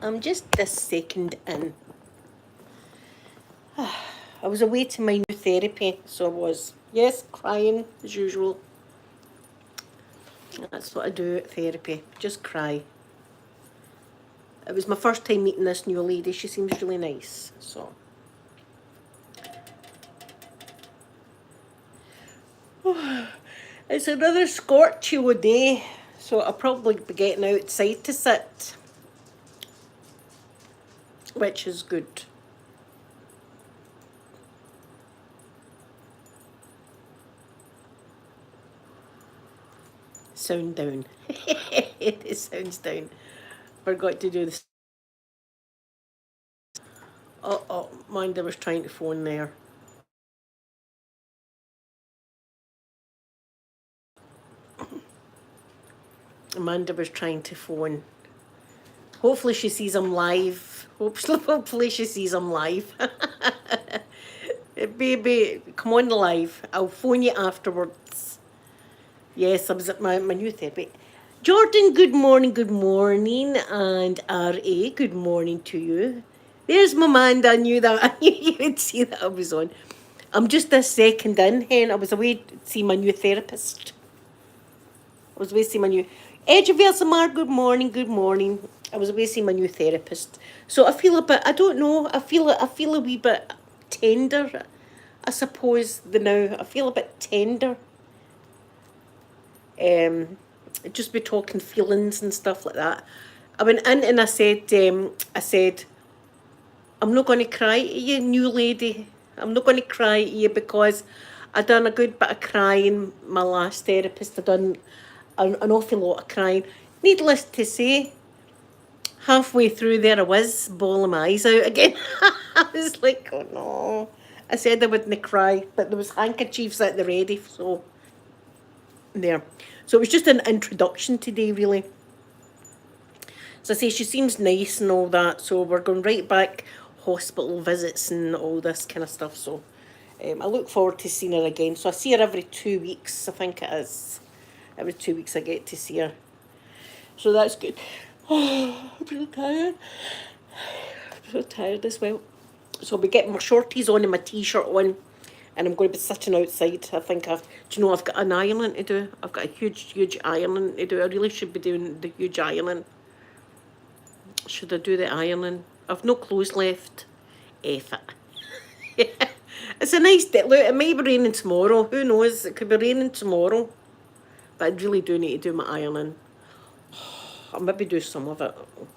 I'm just this second in. I was away to my new therapy, so I was. Yes, crying as usual. That's what I do at therapy, just cry. It was my first time meeting this new lady. She seems really nice, so. It's another scorchio day, so I'll probably be getting outside to sit, which is good. Sound down. It sounds down. Forgot to do this. Oh, mind, I was trying to phone there. Amanda was trying to phone. Hopefully she sees I'm live. Hopefully she sees I'm live. Baby, come on live. I'll phone you afterwards. Yes, I was at my new therapy. Jordan, good morning, and R.A., good morning to you. There's my Amanda, I knew that. I knew you would see that I was on. I'm just a second in, hen. I was away to see my new therapist. I was away to see my new... Edge of Elsamar, good morning. I was away to see my new therapist. So I feel a bit, I don't know, I feel a wee bit tender, I suppose, I feel a bit tender. Just be talking feelings and stuff like that. I went in and I said, I'm not going to cry at you, new lady. I'm not going to cry at you because I done a good bit of crying. My last therapist, I done an awful lot of crying. Needless to say, halfway through there I was bawling my eyes out again. I was like, oh no. I said I wouldn't cry, but there was handkerchiefs at the ready, so there. So it was just an introduction today, really. So I say she seems nice and all that, so we're going right back hospital visits and all this kind of stuff. So I look forward to seeing her again. So I see her every 2 weeks, I think it is. Every 2 weeks I get to see her. So that's good. Oh, I'm so tired. I'm so tired as well. So I'll be getting my shorties on and my t-shirt on, and I'm going to be sitting outside. I think do you know, I've got an ironing to do. I've got a huge ironing to do. I really should be doing the huge ironing. Should I do the ironing? I've no clothes left. F it. It's a nice day. Look, it might be raining tomorrow. Who knows? It could be raining tomorrow. But I really do need to do my ironing. I'll maybe do some of it.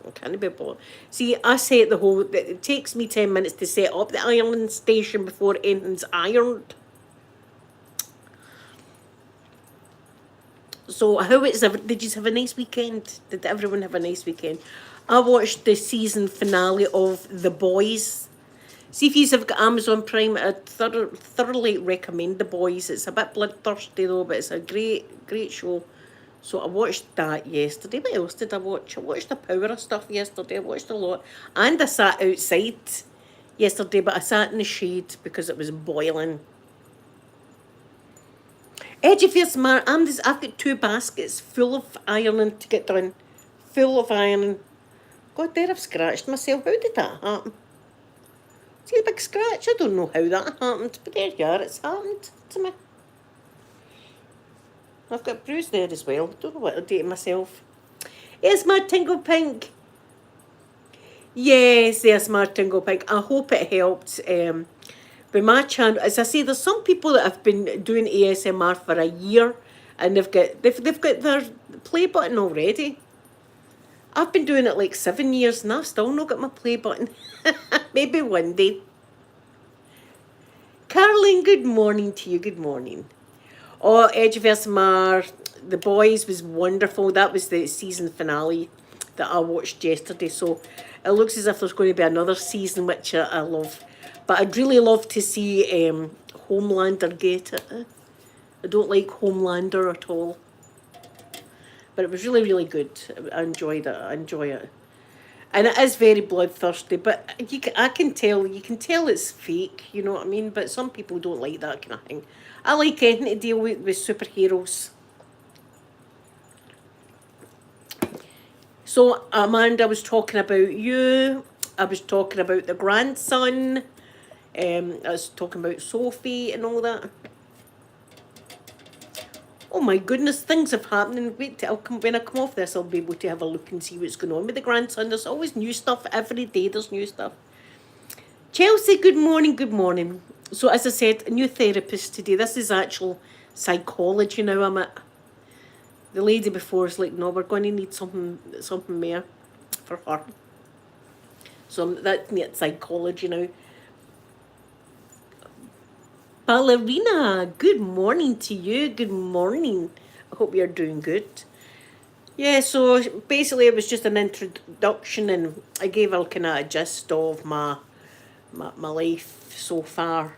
I can't be bothered. See, I set the whole... It takes me 10 minutes to set up the ironing station before anything's ironed. So, did you have a nice weekend? Did everyone have a nice weekend? I watched the season finale of The Boys. See if you have got Amazon Prime, I thoroughly recommend The Boys. It's a bit bloodthirsty though, but it's a great show. So I watched that yesterday. What else did I watch? I watched the Power of stuff yesterday. I watched a lot. And I sat outside yesterday, but I sat in the shade because it was boiling. Edge of your smart. I've got 2 baskets full of ironing to get done. Full of ironing. God, there I've scratched myself. How did that happen? See the big scratch? I don't know how that happened, but there you are. It's happened to me. I've got a bruise there as well. Don't know what I'll do to myself. Yes, my Tingle Pink. Yes, my Tingle Pink. I hope it helped. With my channel, as I say, there's some people that have been doing ASMR for a year, and they've got their play button already. I've been doing it like 7 years, and I've still not got my play button. Maybe one day. Caroline, good morning to you. Good morning. Oh, Edge of Elsamar, The Boys was wonderful. That was the season finale that I watched yesterday. So it looks as if there's going to be another season, which I love. But I'd really love to see Homelander get it. I don't like Homelander at all. But it was really good. I enjoyed it. I enjoy it. And it is very bloodthirsty, but you can tell it's fake, you know what I mean? But some people don't like that kind of thing. I like anything to deal with superheroes. So, Amanda was talking about you. I was talking about the grandson. I was talking about Sophie and all that. Oh my goodness, things have happened. Wait, when I come off this, I'll be able to have a look and see what's going on with the grandson. There's always new stuff. Every day there's new stuff. Chelsea, good morning, good morning. So as I said, a new therapist today. This is actual psychology now I'm at. The lady before is like, no, we're going to need something more for her. So that's me at psychology now. Ballerina, good morning to you. Good morning. I hope you're doing good. Yeah, so basically it was just an introduction and I gave her kind of a gist of my life so far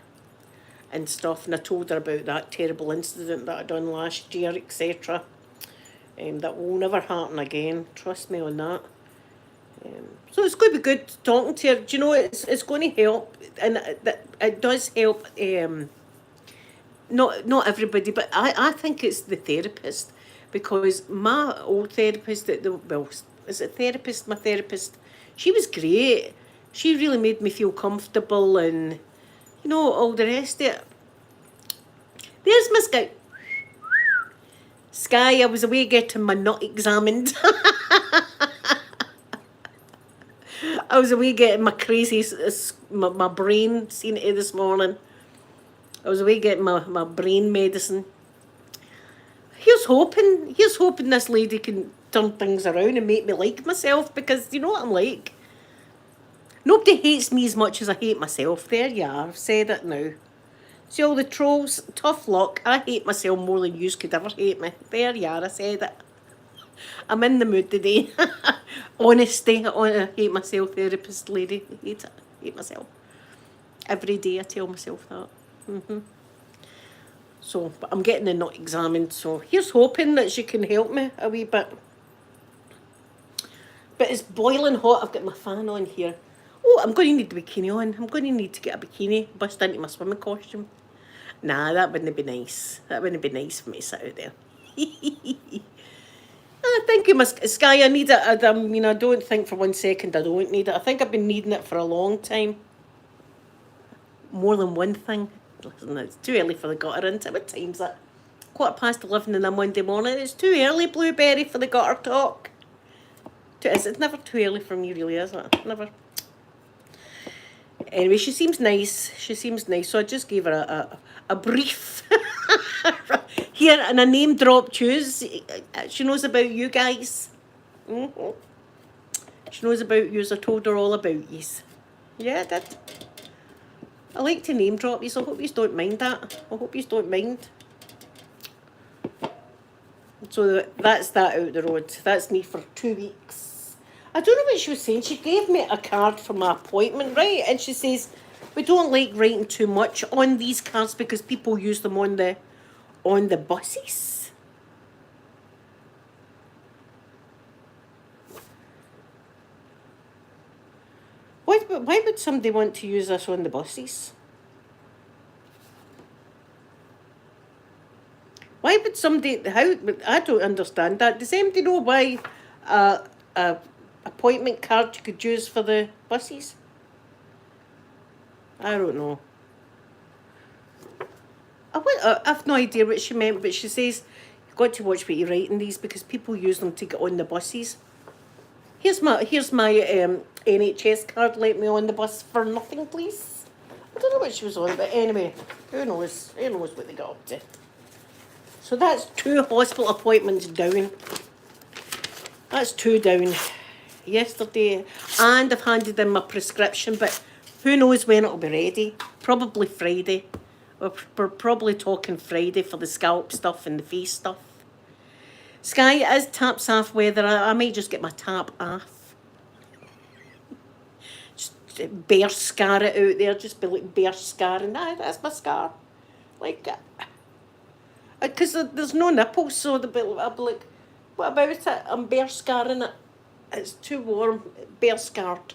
and stuff, and I told her about that terrible incident that I done last year, etc. That will never happen again. Trust me on that. So it's going to be good talking to her. Do you know, it's going to help, and it does help. Not everybody, but I think it's the therapist, because my old therapist, is it therapist? My therapist, she was great. She really made me feel comfortable, and all the rest of it. There's my Sky. Sky, I was away getting my nut examined. I was away getting my crazy, my brain seen it this morning. I was away getting my brain medicine. Here's hoping this lady can turn things around and make me like myself, because you know what I'm like. Nobody hates me as much as I hate myself. There you are, I've said it now. See all the trolls? Tough luck. I hate myself more than yous could ever hate me. There you are, I said it. I'm in the mood today. Honesty, I hate myself, therapist lady. I hate it. I hate myself. Every day I tell myself that. So, but I'm getting the nut examined, so here's hoping that she can help me a wee bit. But it's boiling hot. I've got my fan on here. Oh, I'm going to need the bikini on. I'm going to need to get a bikini, bust into my swimming costume. Nah, that wouldn't be nice. That wouldn't be nice for me to sit out there. I think you must, Sky, I need it. I don't think for 1 second I don't need it. I think I've been needing it for a long time. More than one thing. Listen, it's too early for the gutter, isn't it? What time's it? 11:15 on a Monday morning. It's too early, Blueberry, for the gutter talk. It's never too early for me, really, is it? Never. Anyway, she seems nice. So I just gave her a brief. Here, and a name drop choose. She knows about you guys. She knows about yous. I told her all about yous. Yeah, I did. I like to name drop yous. I hope yous don't mind that. I hope yous don't mind. So that's that out the road. That's me for 2 weeks. I don't know what she was saying. She gave me a card for my appointment, right? And she says, we don't like writing too much on these cards because people use them on the buses. Why would somebody want to use this on the buses? Why would somebody, I don't understand that. Does anybody know why a appointment card you could use for the buses? I don't know. I've no idea what she meant, but she says you've got to watch what you write in these because people use them to get on the buses. Here's my NHS card. Let me on the bus for nothing, please. I don't know what she was on, but anyway, who knows? Who knows what they got up to? So that's 2 hospital appointments down. That's 2 down. Yesterday, and I've handed in my prescription, but who knows when it'll be ready? Probably Friday. We're probably talking Friday for the scalp stuff and the face stuff. Sky, it is taps off weather. I might just get my tap off. Just bear scar it out there. Just be like bear scarring. Nah, that's my scar. Like, because there's no nipples, so I'll be like, what about it? I'm bear scarring it. It's too warm. Bear scarred.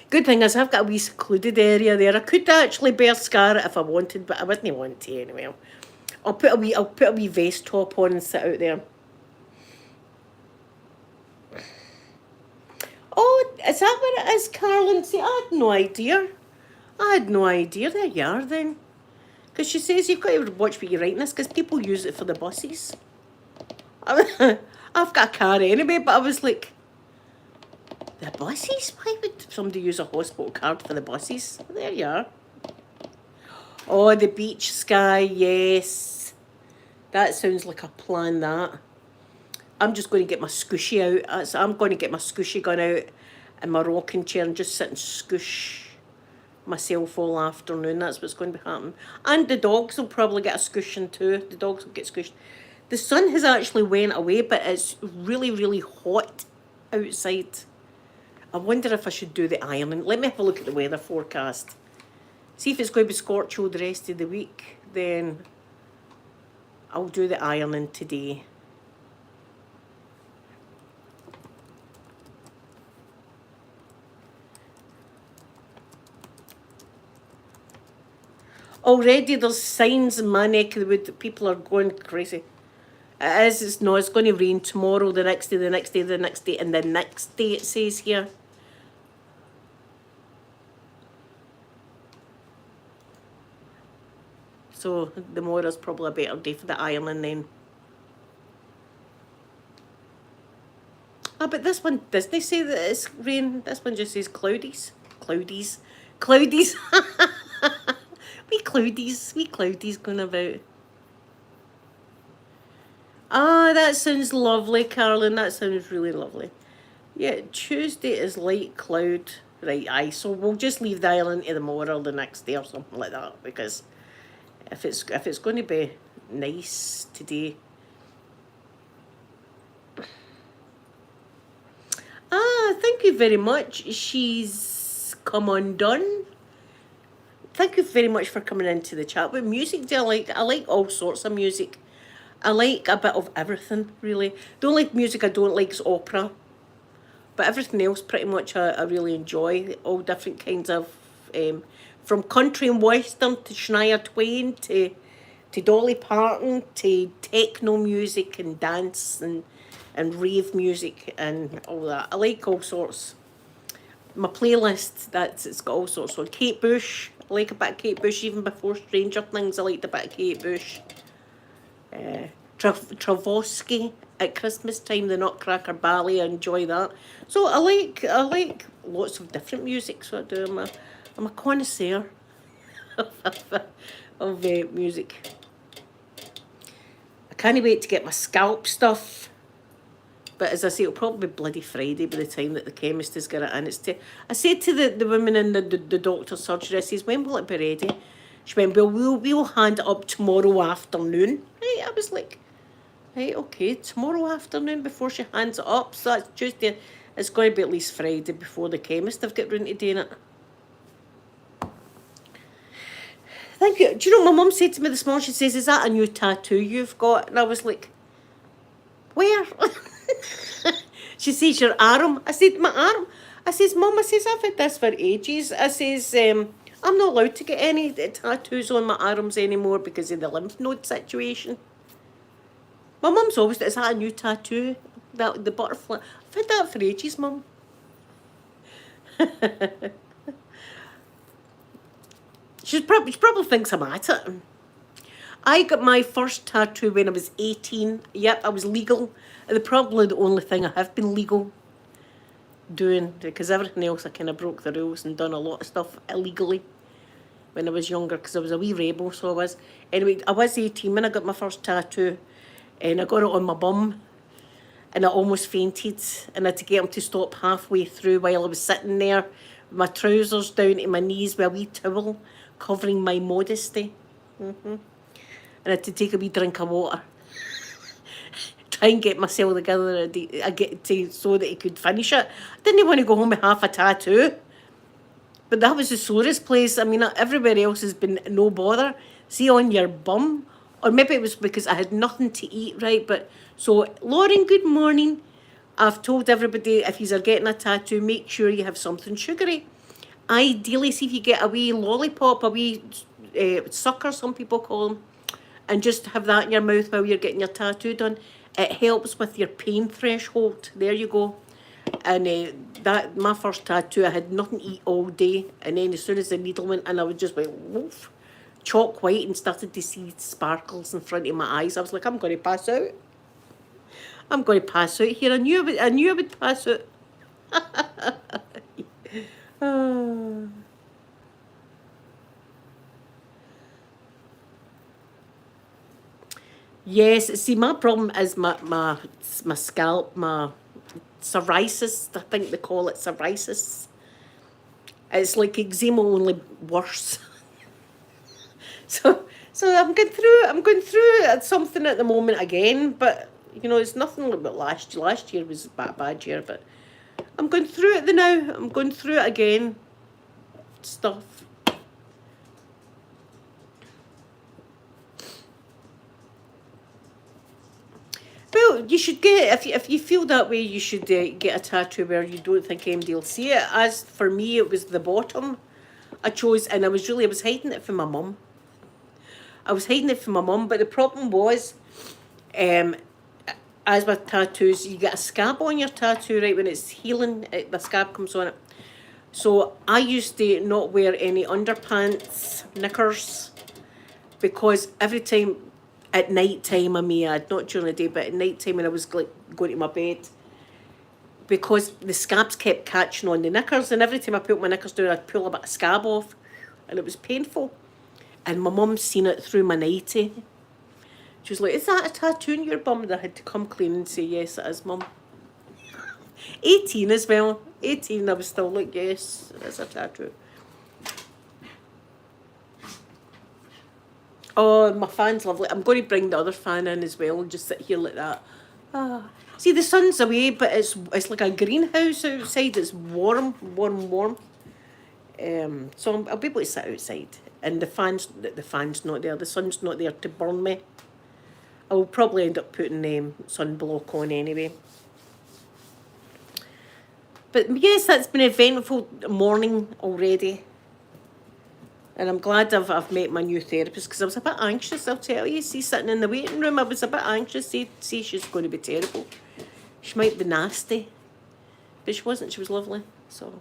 Good thing is I've got a wee secluded area there. I could actually bear scar it if I wanted, but I wouldn't want to anyway. I'll put a wee vest top on and sit out there. Oh, is that what it is, Carolyn? See, I had no idea. I had no idea. There you are then. Because she says you've got to watch what you're writing this because people use it for the buses. I've got a car anyway, but I was like, the buses? Why would somebody use a hospital card for the buses? There you are. Oh, the beach sky, yes. That sounds like a plan, that. I'm just going to get my scooshy out. I'm going to get my scooshy gun out and my rocking chair and just sit and scoosh myself all afternoon. That's what's going to be happening. And the dogs will probably get a scooshing too. The dogs will get scooshed. The sun has actually went away, but it's really, really hot outside. I wonder if I should do the ironing. Let me have a look at the weather forecast. See if it's going to be scorcho the rest of the week. Then I'll do the ironing today. Already there's signs in my neck of the wood that people are going crazy. It is, it's no, it's going to rain tomorrow, the next day, the next day, the next day, and the next day, it says here. So tomorrow's probably a better day for the ironing then. Ah, but this one doesn't say that it's rain. This one just says cloudies. Cloudies. Cloudies. Wee cloudies going about. Ah, that sounds lovely, Carolyn. That sounds really lovely. Yeah, Tuesday is light cloud. Right, aye. So we'll just leave the island to tomorrow or the next day or something like that, because if it's going to be nice today. Ah, thank you very much. She's come undone. Thank you very much for coming into the chat. What music do I like? I like all sorts of music. I like a bit of everything, really. The only music I don't like is opera. But everything else, pretty much, I really enjoy. All different kinds of, from country and western to Shania Twain to Dolly Parton to techno music and dance and rave music and all that. I like all sorts. My playlist, it's got all sorts. So Kate Bush, I like a bit of Kate Bush. Even before Stranger Things, I liked a bit of Kate Bush. Travosky at Christmas time, the Nutcracker Ballet, I enjoy that. So I like lots of different music. So I do. I'm a connoisseur of music. I can't wait to get my scalp stuff. But as I say, it'll probably be bloody Friday by the time that the chemist has got it in. I said to the women in the doctor's surgery, I says, when will it be ready? She went, well, we'll hand it up tomorrow afternoon. Right, I was like, right, okay, tomorrow afternoon before she hands it up. So that's Tuesday. It's going to be at least Friday before the chemist have got round to doing it. Thank you. Do you know what my mum said to me this morning? She says, is that a new tattoo you've got? And I was like, where? She says, your arm. I said, my arm. I says, Mum, I says, I've had this for ages. I says, I'm not allowed to get any tattoos on my arms anymore because of the lymph node situation. My mum's always, is that a new tattoo? The butterfly. I've had that for ages, Mum. She probably thinks I'm at it. I got my first tattoo when I was 18. Yep, I was legal. Probably the only thing I have been legal doing, because everything else I kind of broke the rules and done a lot of stuff illegally when I was younger, because I was a wee rebel, so I was. Anyway, I was 18 when I got my first tattoo, and I got it on my bum, and I almost fainted, and I had to get him to stop halfway through while I was sitting there, with my trousers down to my knees with a wee towel covering my modesty. And I had to take a wee drink of water. Try and get myself together so that he could finish it. I didn't want to go home with half a tattoo. But that was the sorest place. I mean, everywhere else has been no bother. See, on your bum. Or maybe it was because I had nothing to eat, right? But so, Lauren, good morning. I've told everybody, if you're getting a tattoo, make sure you have something sugary. Ideally, see if you get a wee lollipop, a wee sucker, some people call them, and just have that in your mouth while you're getting your tattoo done. It helps with your pain threshold. There you go. And that my first tattoo, I had nothing to eat all day, and then as soon as the needle went in, I would just went woof, chalk white, and started to see sparkles in front of my eyes. I was like, I'm going to pass out. I'm going to pass out here. I knew I would pass out. Ah. Yes, see, my problem is my scalp, my psoriasis. I think they call it psoriasis. It's like eczema, only worse. So I'm going through. I'm going through something at the moment again, but you know, it's nothing like about last year. Last year was a bad year, but I'm going through it now. I'm going through it again. Stuff. Well, you should get if you feel that way, you should get a tattoo where you don't think anybody will see it. As for me, it was the bottom I chose, and I was hiding it from my mum. I was hiding it from my mum, but the problem was, um, as with tattoos, you get a scab on your tattoo right when it's healing. The scab comes on it. So I used to not wear any underpants, knickers, because every time at night time, not during the day, but at night time when I was like going to my bed, because the scabs kept catching on the knickers, and every time I put my knickers down, I'd pull a bit of scab off, and it was painful. And my mum seen it through my nightie. She was like, "Is that a tattoo in your bum?" And I had to come clean and say, "Yes, it is, Mum." 18 as well. 18, I was still like, "Yes, it's a tattoo." Oh, my fan's lovely. I'm going to bring the other fan in as well and just sit here like that. Ah. See, the sun's away, but it's like a greenhouse outside. It's warm, warm, warm. So I'll be able to sit outside. And the fan's not there. The sun's not there to burn me. I'll probably end up putting sunblock on anyway. But yes, that's been an eventful morning already. And I'm glad I've met my new therapist, because I was a bit anxious, I'll tell you. See, sitting in the waiting room, I was a bit anxious. See, she's going to be terrible. She might be nasty. But she wasn't. She was lovely. So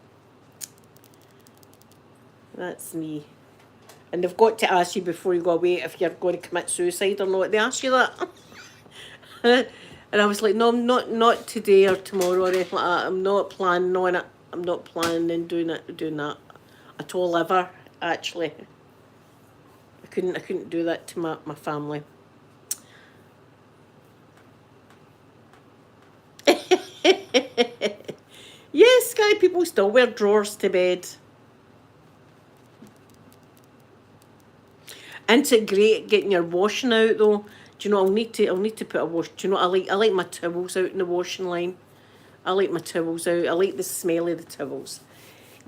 that's me. And they've got to ask you before you go away if you're going to commit suicide or not. They ask you that. And I was like, no, I'm not today or tomorrow or anything like that. I'm not planning on it. I'm not planning on doing that at all ever, actually. I couldn't do that to my family. Yes, Sky, people still wear drawers to bed. Isn't it great getting your washing out though? Do you know, I'll need to put a wash. Do you know, I like my towels out in the washing line. I like my towels out. I like the smell of the towels.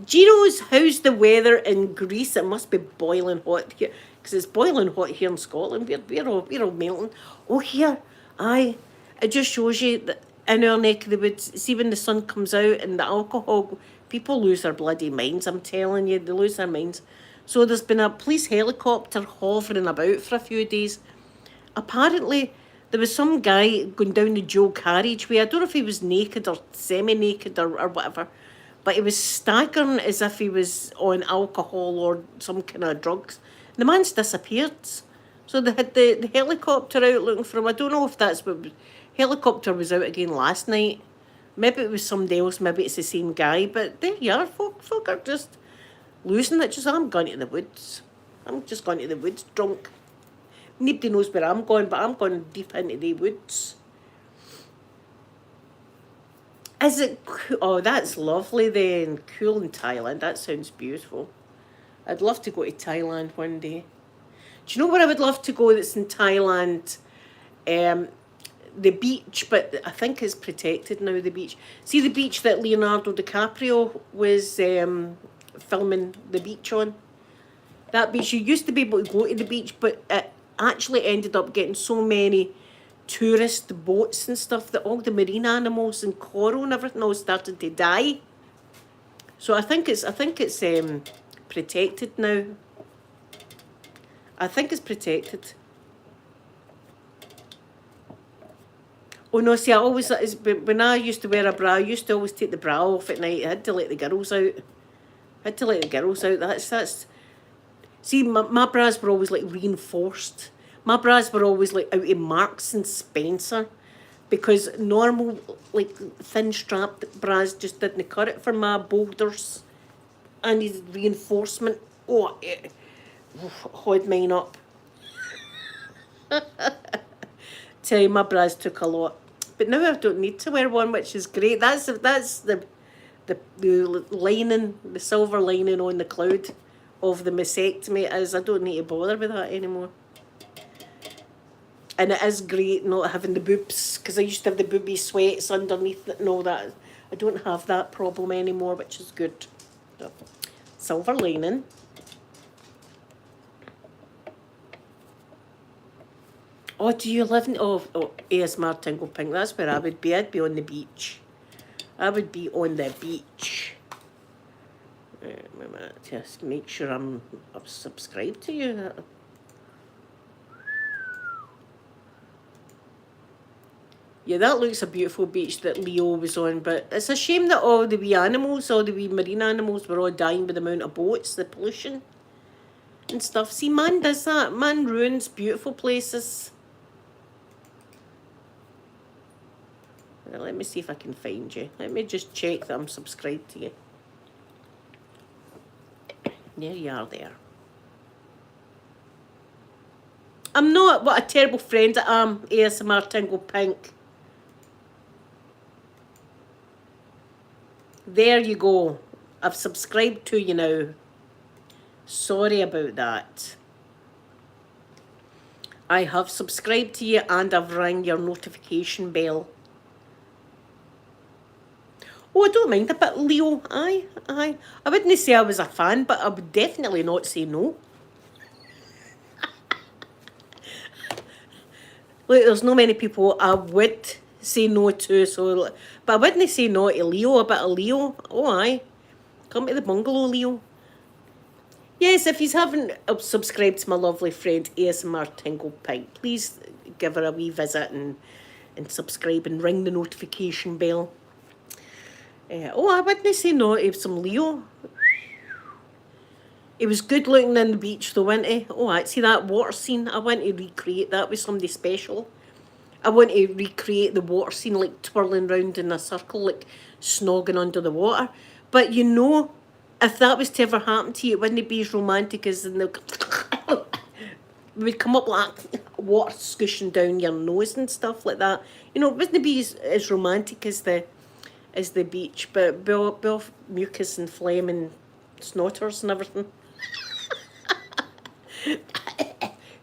Giro's, how's the weather in Greece? It must be boiling hot here, because it's boiling hot here in Scotland. We're all melting. Oh, here, aye. It just shows you that in our neck of the woods, see when the sun comes out and the alcohol, people lose their bloody minds. I'm telling you, they lose their minds. So there's been a police helicopter hovering about for a few days. Apparently, there was some guy going down the dual carriageway. I don't know if he was naked or semi-naked or whatever, but he was staggering as if he was on alcohol or some kind of drugs. The man's disappeared. So they had the helicopter out looking for him. I don't know if that's what... Helicopter was out again last night. Maybe it was somebody else. Maybe it's the same guy. But there you are. Folk are just losing it. Just, I'm going to the woods. I'm just going to the woods drunk. Nobody knows where I'm going, but I'm going deep into the woods. Is it... Oh, that's lovely then. Cool in Thailand. That sounds beautiful. I'd love to go to Thailand one day. Do you know where I would love to go that's in Thailand? The beach, but I think it's protected now, the beach. See the beach that Leonardo DiCaprio was filming the beach on? That beach, you used to be able to go to the beach, but it actually ended up getting so many tourist boats and stuff that all the marine animals and coral and everything all started to die. So I think it's protected now. I think it's protected. Oh no, see, I always when I used to wear a bra, I used to always take the bra off at night. I had to let the girls out. I had to let the girls out. That's. See, my bras were always like reinforced. My bras were always like out of Marks and Spencer, because normal like thin strapped bras just didn't cut it for my boulders. I needed reinforcement. Oh, it hoed mine up. Tell you, my bras took a lot. But now I don't need to wear one, which is great. That's the lining, the silver lining on the cloud of the mastectomy is I don't need to bother with that anymore. And it is great not having the boobs, because I used to have the booby sweats underneath it and all that. I don't have that problem anymore, which is good. So, silver lining. Oh, do you live in... Oh, ASMR Tingle Pink. That's where I would be. I'd be on the beach. I would be on the beach. Wait a minute. Just make sure I'm subscribed to you. Yeah, that looks a beautiful beach that Leo was on, but it's a shame that all the wee animals, all the wee marine animals were all dying with the amount of boats, the pollution and stuff. See, man does that. Man ruins beautiful places. Let me see if I can find you. Let me just check that I'm subscribed to you. There you are there. I'm not. What a terrible friend I am, ASMR Tingle Pink. There you go. I've subscribed to you now. Sorry about that. I have subscribed to you and I've rang your notification bell. Oh, I don't mind a bit, Leo. Aye. I wouldn't say I was a fan, but I would definitely not say no. Look, there's no many people I would say no to, so... But I wouldn't say no to Leo, a bit of Leo. Oh, aye. Come to the bungalow, Leo. Yes, if you haven't subscribed to my lovely friend ASMR Tingle Pink, please give her a wee visit and subscribe and ring the notification bell. Oh, I wouldn't say no to some Leo. He was good looking on the beach though, wasn't he? Oh, I see that water scene. I want to recreate that with somebody special. I want to recreate the water scene, like twirling round in a circle, like snogging under the water. But you know, if that was to ever happen to you, it wouldn't be as romantic as in the... It would come up like water squishing down your nose and stuff like that. You know, it wouldn't be as romantic as the beach, but both mucus and phlegm and snotters and everything.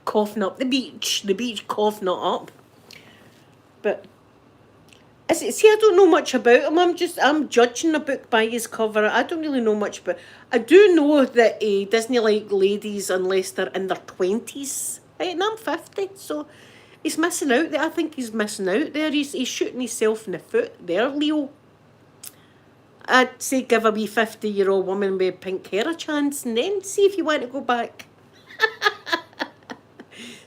Coughing up the beach coughing it up. But see, I don't know much about him. I'm judging a book by his cover. I don't really know much, but I do know that he doesn't like ladies unless they're in their 20s. Right, and I'm 50, so he's missing out there. I think he's missing out there. He's shooting himself in the foot there, Leo. I'd say give a wee 50-year-old woman with pink hair a chance and then see if you want to go back.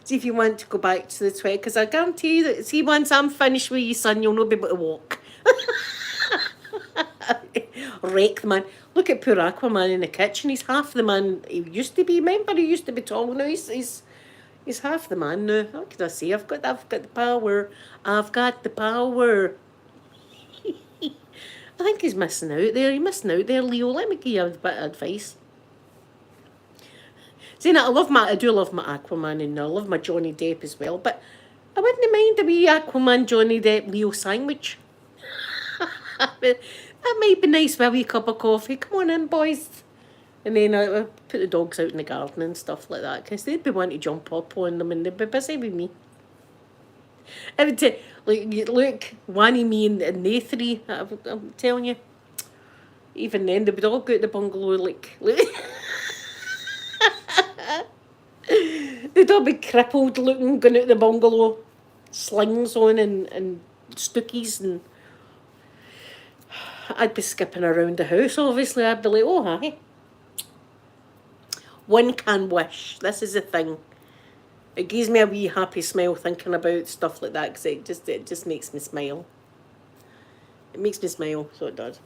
See if you want to go back to the 20s, because I guarantee you that, see, once I'm finished with you, son, you'll not be able to walk. Wreck the man. Look at poor Aquaman in the kitchen. He's half the man he used to be. Remember, he used to be tall. Now he's half the man now. What could I say? I've got the power. I've got the power. I think he's missing out there. You're missing out there, Leo. Let me give you a bit of advice. See, now, I do love my Aquaman, and I love my Johnny Depp as well, but I wouldn't mind a wee Aquaman, Johnny Depp, Leo sandwich. That might be nice with a wee cup of coffee. Come on in, boys. And then I put the dogs out in the garden and stuff like that, because they'd be wanting to jump up on them, and they'd be busy with me. I would say, like, look, one of me and they three, I'm telling you, even then, they would all go to the bungalow, like they'd all be crippled looking, going out the bungalow, slings on and stookies, and I'd be skipping around the house, obviously. I'd be like, oh, hi. One can wish. This is the thing. It gives me a wee happy smile thinking about stuff like that because it just makes me smile. It makes me smile, so it does.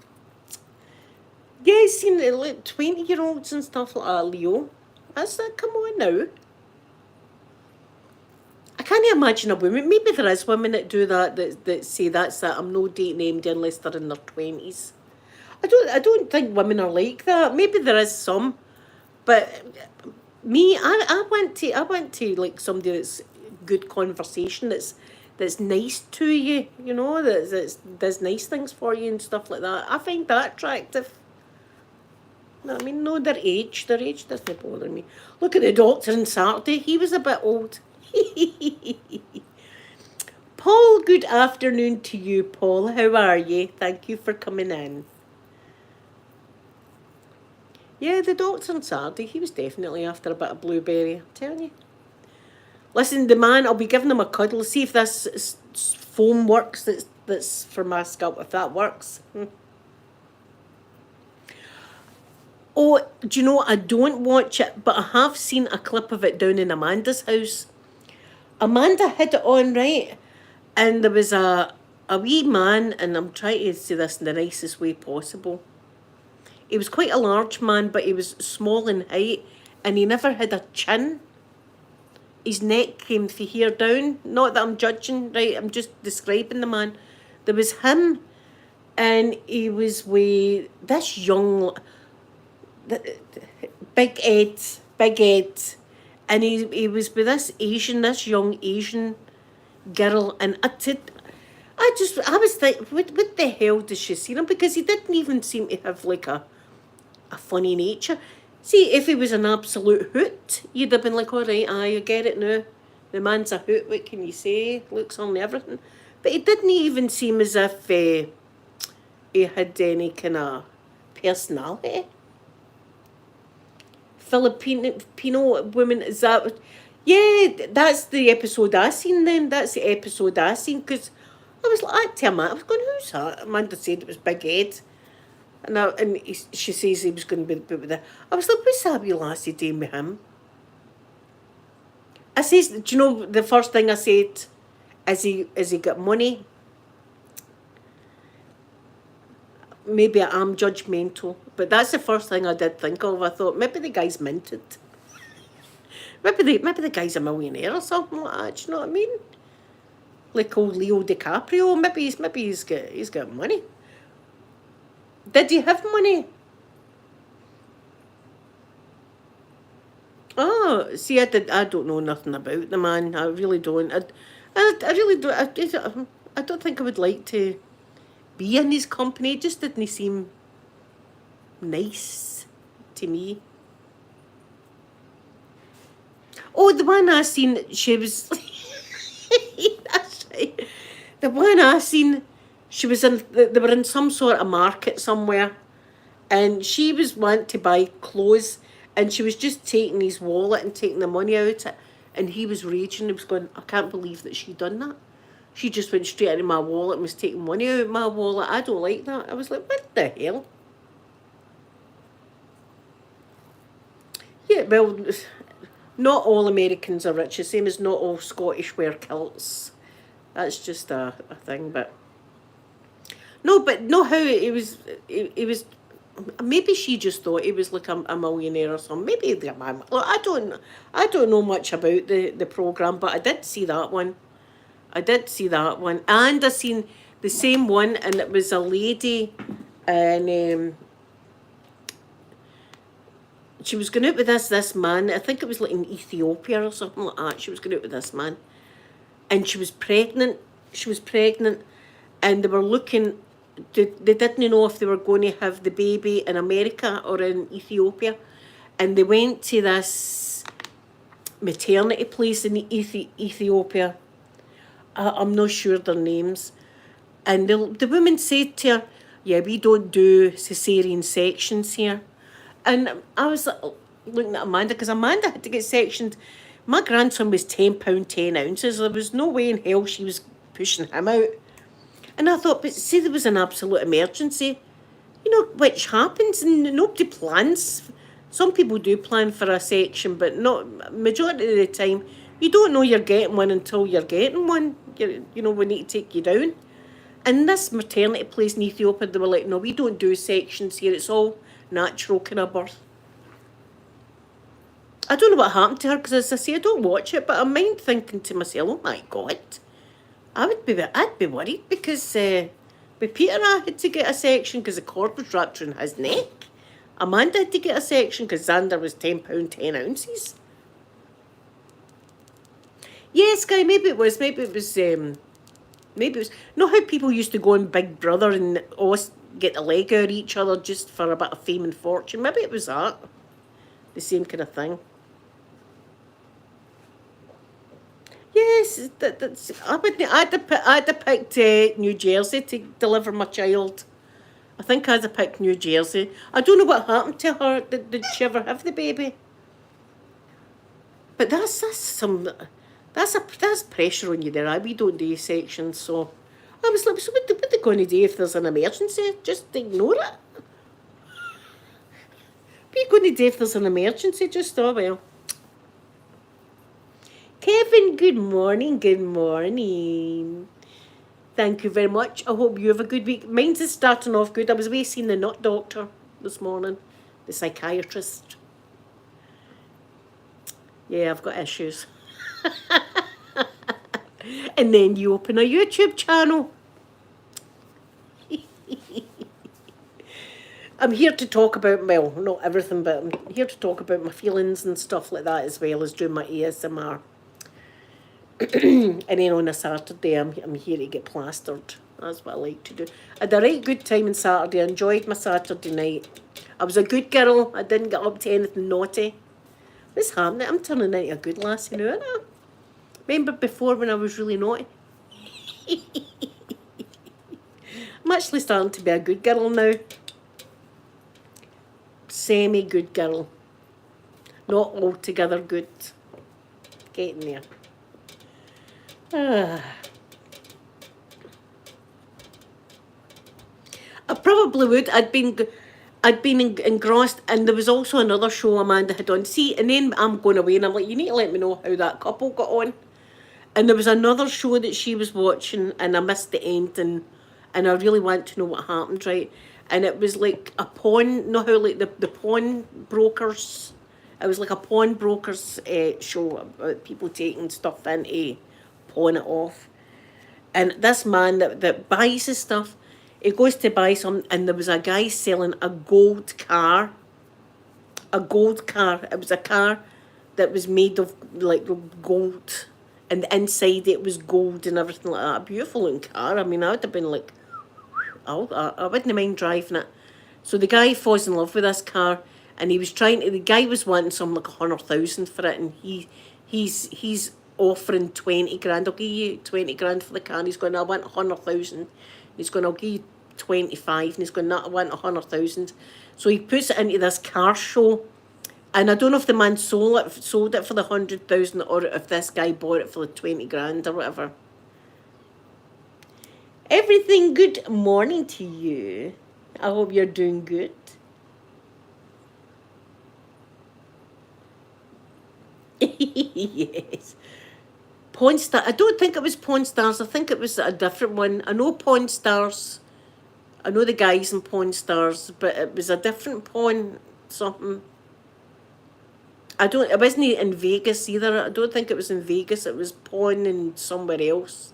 Yeah, seen it like 20-year-olds and stuff like that, Leo. That's that. Come on now. I can't imagine a woman. Maybe there is women that do that, that say that's that. I'm no dating anybody unless they're in their 20s. I don't think women are like that. Maybe there is some, but me, I want to like somebody that's good conversation, that's nice to you, that does nice things for you and stuff like that. I find that attractive. No, I mean, no, their age doesn't bother me. Look at the doctor on Saturday. He was a bit old. Paul, good afternoon to you, Paul. How are you? Thank you for coming in. Yeah, the doctor on Saturday, he was definitely after a bit of blueberry, I'm telling you. Listen, the man, I'll be giving him a cuddle. See if this foam works. That's for my scalp. If that works. Oh, do you know, I don't watch it, but I have seen a clip of it down in Amanda's house. Amanda had it on, right? And there was a wee man, and I'm trying to say this in the nicest way possible. He was quite a large man, but he was small in height, and he never had a chin. His neck came from here down. Not that I'm judging, right? I'm just describing the man. There was him, and he was with this young, Big Ed, and he was with this young Asian girl, and I was thinking, what the hell does she see him? Because he didn't even seem to have like a funny nature. See, if he was an absolute hoot, you'd have been like, all right, I get it now. The man's a hoot, what can you say? Looks on everything. But he didn't even seem as if he had any kind of personality. Filipino woman, is that... Yeah, that's the episode I seen then. That's the episode I seen, because I was like, to Amanda, I was going, who's that? Amanda said it was Big Ed. She says he was going to be with her. I was like, what's that wee lassie doing with him? I says, do you know the first thing I said? Is he got money? Maybe I'm judgmental, but that's the first thing I did think of. I thought maybe the guy's minted. Maybe the guy's a millionaire or something like that. Do you know what I mean? Like old Leo DiCaprio. Maybe he's got money. Did he have money? Oh, see, I don't know nothing about the man. I really don't. I really don't. I don't think I would like to be in his company. It just didn't seem nice to me. Oh, the one I seen, she was... That's right. The one I seen, she was in... They were in some sort of market somewhere, and she was wanting to buy clothes, and she was just taking his wallet and taking the money out of it, and he was raging. He was going, I can't believe that she done that. She just went straight into my wallet and was taking money out of my wallet. I don't like that. I was like, what the hell? Yeah, well... Not all Americans are rich, the same as not all Scottish wear kilts. That's just a thing, but... No, but no, how it was... Maybe she just thought he was like a millionaire or something. Maybe the man... Look, I don't know much about the programme, but I did see that one. And I seen the same one, and it was a lady, and... she was going out with this man. I think it was like in Ethiopia or something like that. She was going out with this man. And she was pregnant. And they were looking... They didn't know if they were going to have the baby in America or in Ethiopia. And they went to this maternity place in Ethiopia. I'm not sure their names. And the woman said to her, yeah, we don't do cesarean sections here. And I was looking at Amanda, because Amanda had to get sectioned. My grandson was £10, 10 ounces. There was no way in hell she was pushing him out. And I thought, but see, there was an absolute emergency, which happens, and nobody plans. Some people do plan for a section, but not majority of the time. You don't know you're getting one until you're getting one. You know, we need to take you down. In this maternity place in Ethiopia, they were like, no, we don't do sections here. It's all natural kind of birth. I don't know what happened to her because, as I say, I don't watch it, but I mind thinking to myself, oh my God, I'd be worried because with Peter I had to get a section because the cord was wrapped around his neck. Amanda had to get a section because Xander was £10 10 ounces. Yes, Guy, maybe it was. Maybe it was. Maybe it was. Know how people used to go on Big Brother and always get the leg out of each other just for a bit of fame and fortune? Maybe it was that. The same kind of thing. Yes, that's. I'd have picked New Jersey to deliver my child. I think I'd have picked New Jersey. I don't know what happened to her. Did she ever have the baby? But that's pressure on you there. We don't do sections, so I was like, so what they going to do if there's an emergency? Just ignore it. What are you going to do if there's an emergency? Just, oh well. Kevin, good morning, good morning. Thank you very much. I hope you have a good week. Mine's is starting off good. I was away seeing the nut doctor this morning, the psychiatrist. Yeah, I've got issues. And then you open a YouTube channel. I'm here to talk about, well, not everything, but I'm here to talk about my feelings and stuff like that, as well as doing my ASMR. And then on a Saturday, I'm here to get plastered. That's what I like to do. I had a right good time on Saturday. I enjoyed my Saturday night. I was a good girl. I didn't get up to anything naughty. What's happening? I'm turning into a good lassie now, aren't I? Remember before when I was really naughty? I'm actually starting to be a good girl now. Semi-good girl. Not altogether good. Getting there. I probably would. I'd been engrossed, and there was also another show Amanda had on. See, and then I'm going away, and I'm like, you need to let me know how that couple got on. And there was another show that she was watching, and I missed the end, and I really want to know what happened, right? And it was like a pawn, know how like the pawn brokers, it was like a pawnbrokers show about people taking stuff in to pawn it off. And this man that buys his stuff, he goes to buy some, and there was a guy selling a gold car. A gold car. It was a car that was made of like gold, and the inside it was gold and everything like that. A beautiful looking car. I mean, I would have been like, I wouldn't mind driving it. So the guy falls in love with this car, and he was the guy was wanting something like 100,000 for it, and he's offering 20 grand. I'll give you 20 grand for the car. And he's going, I want 100,000. He's going, I'll give you 25, and he's going, no, I want 100,000. So he puts it into this car show, and I don't know if the man sold it for the 100,000 or if this guy bought it for the 20 grand or whatever. Everything good morning to you. I hope you're doing good. Yes. Pawn Star. I don't think it was Pawn Stars. I think it was a different one. I know Pawn Stars. I know the guys in Pawn Stars, but it was a different pawn something. It wasn't in Vegas either. I don't think it was in Vegas. It was pawn in somewhere else.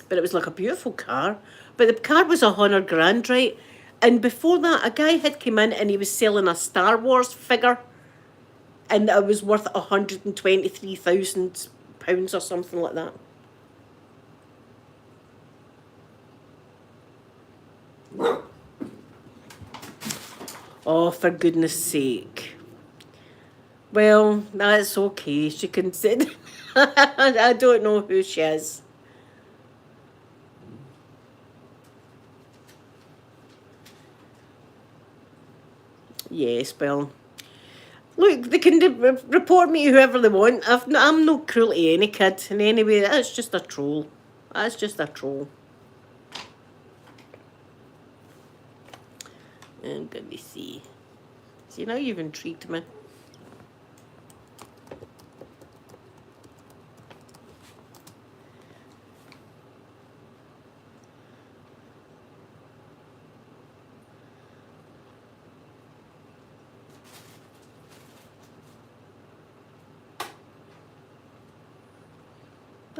But it was like a beautiful car. But the car was 100 grand, right? And before that, a guy had come in and he was selling a Star Wars figure, and it was worth £123,000 or something like that. Oh, for goodness sake. Well, that's okay. She can sit. I don't know who she is. Yes, well, look, they can report me whoever they want. I'm no cruel to any kid. And anyway, that's just a troll. That's just a troll. And let me see. See, now you've intrigued me.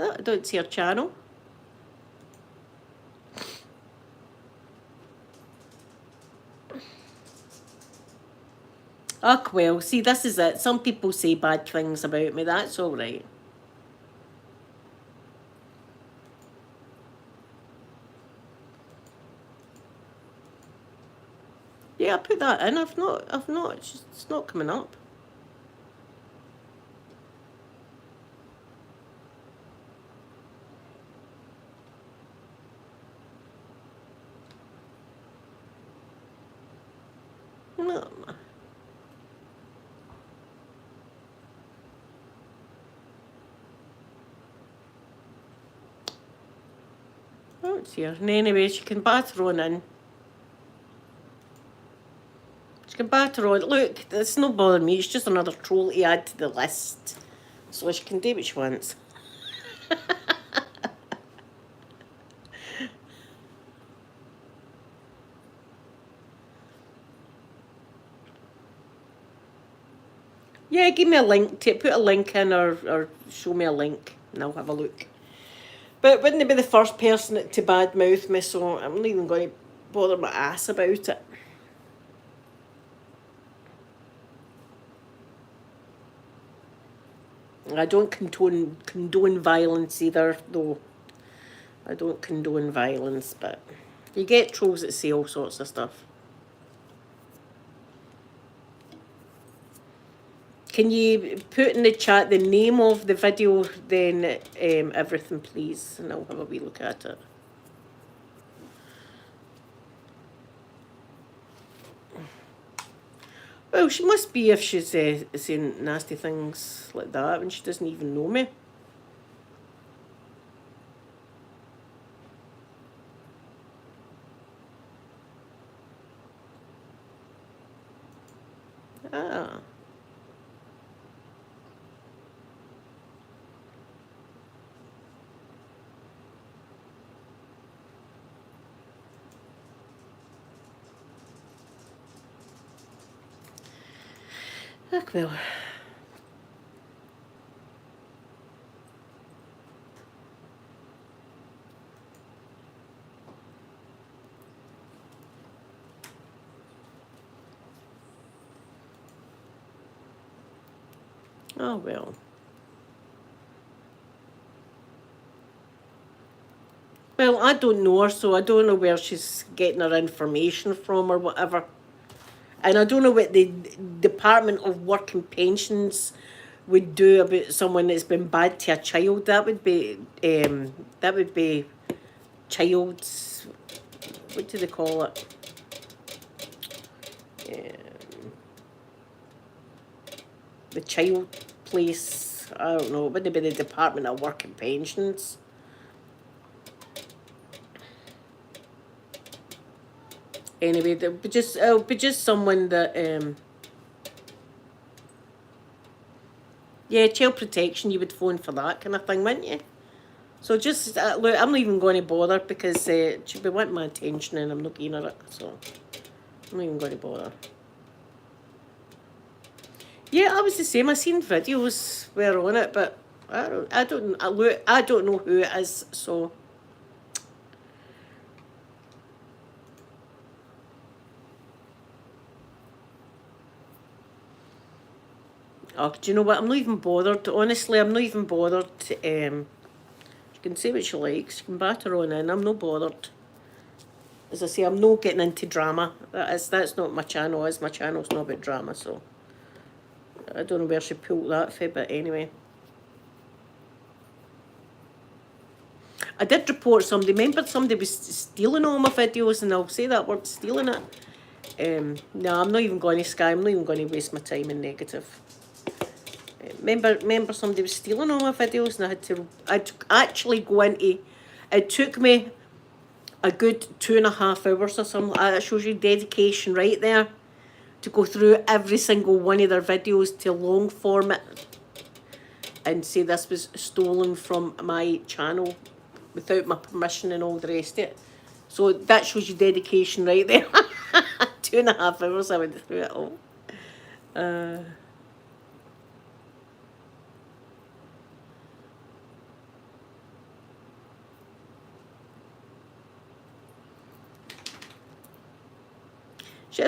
Oh, I don't see her channel. Oh, well, see, this is it. Some people say bad things about me. That's all right. Yeah, I put that in. I've not. It's not coming up. No. Oh, it's here. And anyway, she can batter on in. She can batter on. Look, it's not bothering me. It's just another troll to add to the list. So she can do what she wants. Yeah, give me a link. Put a link in or show me a link and I'll have a look. But wouldn't it be the first person to badmouth me, so I'm not even going to bother my ass about it. I don't condone violence either, though. I don't condone violence, but you get trolls that say all sorts of stuff. Can you put in the chat the name of the video, then everything, please, and I'll have a wee look at it. Well, she must be if she's saying nasty things like that when she doesn't even know me. Ah. Ach, well. Oh, well. Well, I don't know her, so I don't know where she's getting her information from or whatever. And I don't know what the Department of Work and Pensions would do about someone that's been bad to a child. That would be child's, what do they call it? The child place. I don't know. It wouldn't be the Department of Work and Pensions. Anyway, it'll be just someone that yeah, child protection. You would phone for that kind of thing, wouldn't you? So just look, I'm not even going to bother because she'll be wanting my attention and I'm not keen on it. So I'm not even going to bother. Yeah, I was the same. I seen videos were on it, but I don't know who it is. So. Oh, do you know what? I'm not even bothered. Honestly, I'm not even bothered. She can say what she likes. She can batter on in. I'm not bothered. As I say, I'm not getting into drama. That's not my channel. My channel's not about drama, so I don't know where she pulled that from, but anyway. I did report somebody. Remember, somebody was stealing all my videos, and I'll say that word, stealing it. No, I'm not even going to Sky. I'm not even going to waste my time in negative. Remember somebody was stealing all my videos and I'd actually go into, it took me a good 2.5 hours or something. That shows you dedication right there, to go through every single one of their videos to long form it and say this was stolen from my channel without my permission and all the rest of it. So that shows you dedication right there. 2.5 hours I went through it all.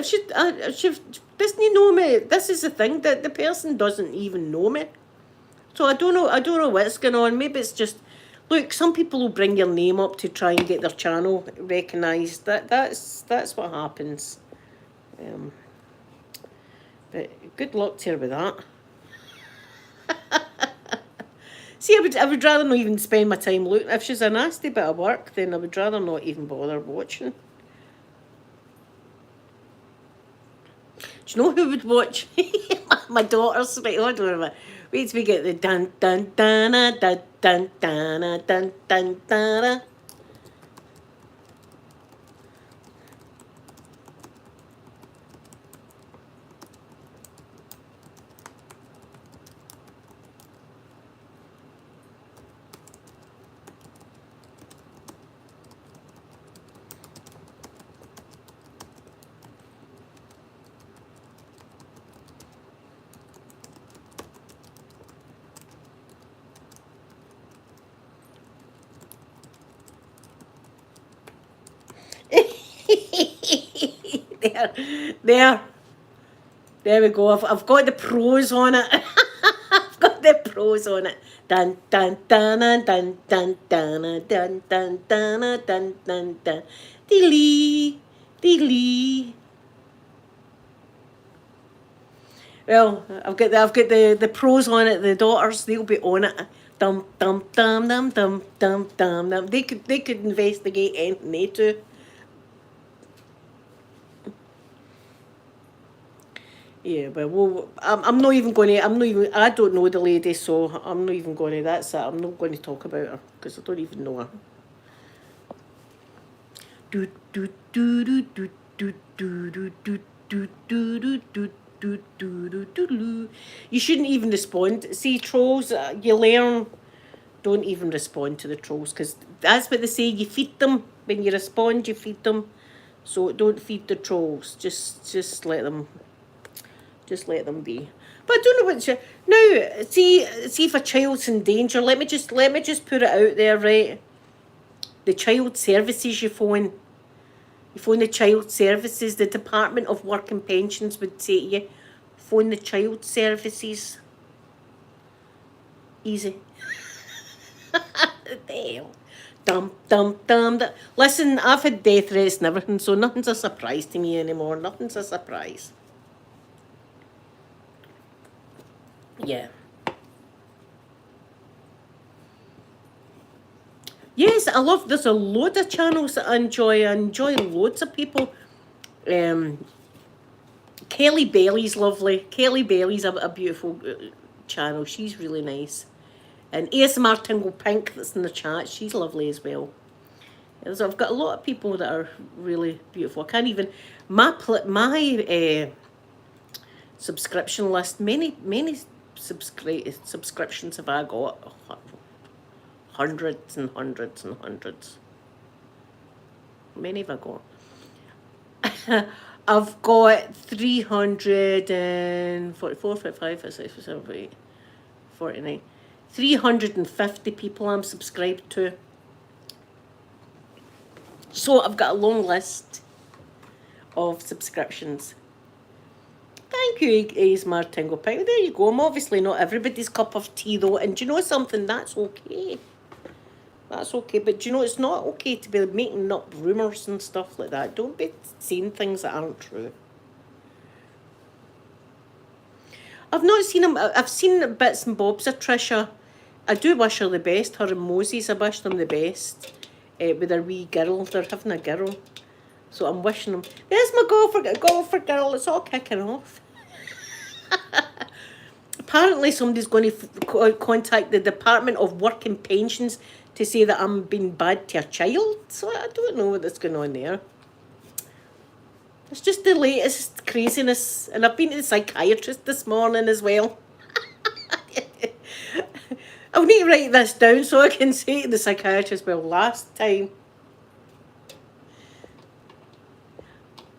She doesn't know me. This is the thing, that the person doesn't even know me. So I don't know. I don't know what's going on. Maybe it's just, look. Some people will bring your name up to try and get their channel recognised. That's what happens. But good luck to her with that. See, I would rather not even spend my time looking. If she's a nasty bit of work, then I would rather not even bother watching. Do you know who would watch? My daughters. Right, hold on a minute. Wait till we get the dun dun dun dun dun dun dun dun dun dun. There. There we go. I've got the pros on it. I've got the pros on it. Dun dun dun dun dun dun dun dun dun dun dun dun dun. Dealy, dealy. Well, I've got the pros on it. The daughters, they'll be on it. Dum dum dum dum dum dum dum dum. They could investigate anything they do. Yeah, but I'm not even going to. I don't know the lady, so I'm not even going to. That's it. I'm not going to talk about her because I don't even know her. Do do do do do do do do do do do do do. You shouldn't even respond. See, trolls, you learn. Don't even respond to the trolls because that's what they say. You feed them when you respond. You feed them, so don't feed the trolls. Just let them. Just let them be. But I don't know what now. See if a child's in danger. Let me just put it out there, right? The child services you phone. You phone the child services. The Department of Work and Pensions would say to you, phone the child services. Easy. The hell. Dum dum dum. Listen, I've had death threats and everything, so nothing's a surprise to me anymore. Nothing's a surprise. Yeah. Yes, I love. There's a load of channels that I enjoy. I enjoy loads of people. Kelly Bailey's lovely. Kelly Bailey's a beautiful channel. She's really nice. And ASMR Tingle Pink that's in the chat. She's lovely as well. So I've got a lot of people that are really beautiful. I can't even my subscription list. Many subscriptions have I got. Hundreds and hundreds and hundreds. Many have I got? I've got 344, 45, 46, 47, 48, 49. 350 people I'm subscribed to. So I've got a long list of subscriptions. Thank you, ASMR Tingle Pink. There you go. I'm obviously not everybody's cup of tea, though. And do you know something? That's okay. That's okay. But do you know, it's not okay to be making up rumours and stuff like that. Don't be saying things that aren't true. I've not seen him. I've seen bits and bobs of Trisha. I do wish her the best. Her and Moses, I wish them the best. With their wee girl. They're having a girl. So I'm wishing them. There's my golfer girl. It's all kicking off. Apparently somebody's going to contact the Department of Work and Pensions to say that I'm being bad to a child. So I don't know what's going on there. It's just the latest craziness. And I've been to the psychiatrist this morning as well. I'll need to write this down so I can say to the psychiatrist, well, last time.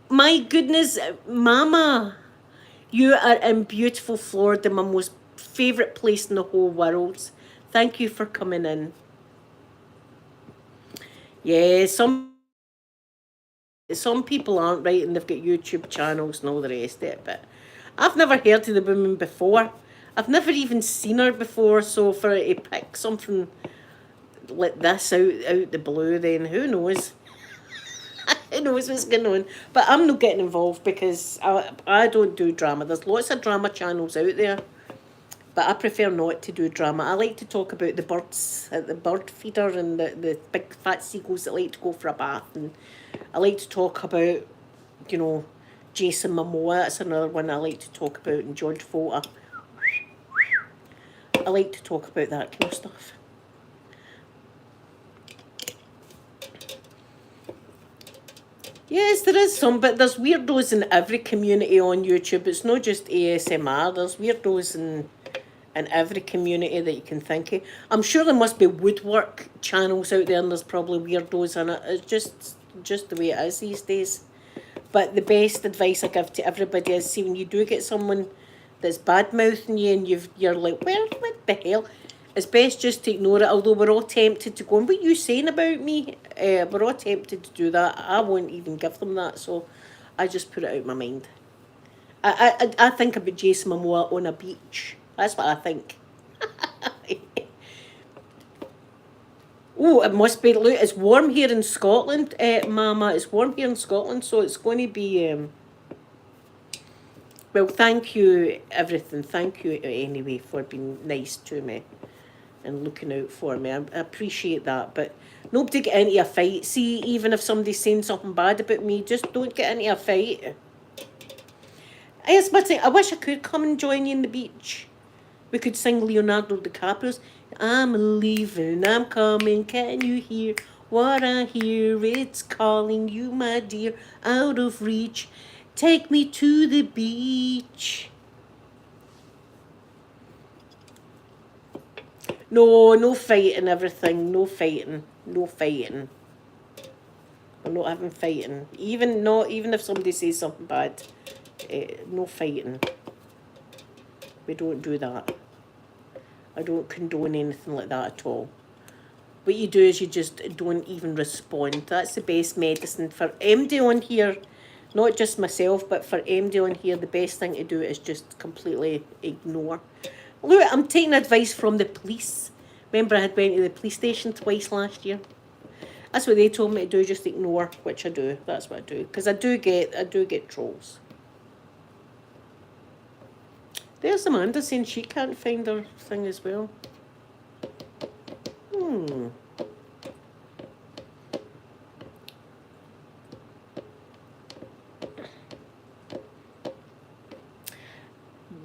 My goodness, Mama, you are in beautiful Florida, my most favourite place in the whole world. Thank you for coming in. Yeah, some Some people aren't, right, and they've got YouTube channels and all the rest of it, but I've never heard of the woman before. I've never even seen her before, so for her to pick something like this out the blue, then who knows? Who knows what's going on? But I'm not getting involved because I don't do drama. There's lots of drama channels out there, but I prefer not to do drama. I like to talk about the birds at the bird feeder and the big fat seagulls that like to go for a bath. And I like to talk about, you know, Jason Momoa. That's another one I like to talk about. And George Fota. I like to talk about that kind of stuff. Yes, there is some, but there's weirdos in every community on YouTube. It's not just ASMR. There's weirdos in every community that you can think of. I'm sure there must be woodwork channels out there, and there's probably weirdos in it. It's just the way it is these days. But the best advice I give to everybody is, see, when you do get someone that's bad mouthing you and you're like, what the hell? It's best just to ignore it. Although we're all tempted to go, and what are you saying about me? We're all tempted to do that. I won't even give them that, so I just put it out of my mind. I think about Jason Momoa on a beach. That's what I think. Oh, it must be. Look, it's warm here in Scotland, Mama. It's warm here in Scotland, so it's going to be. Well, thank you, everything. Thank you anyway for being nice to me and looking out for me. I appreciate that, but nobody get into a fight. See, even if somebody's saying something bad about me, just don't get into a fight. I wish I could come and join you on the beach. We could sing Leonardo DiCaprio's I'm leaving, I'm coming, can you hear what I hear? It's calling you, my dear, out of reach. Take me to the beach. No fighting, everything. No fighting. No fighting. I'm not having fighting. Even if somebody says something bad, no fighting. We don't do that. I don't condone anything like that at all. What you do is you just don't even respond. That's the best medicine for MD on here. Not just myself, but for MD on here, the best thing to do is just completely ignore. Look, I'm taking advice from the police. Remember, I had went to the police station twice last year. That's what they told me to do, just ignore, which I do. That's what I do, because I do get trolls. There's Amanda saying she can't find her thing as well.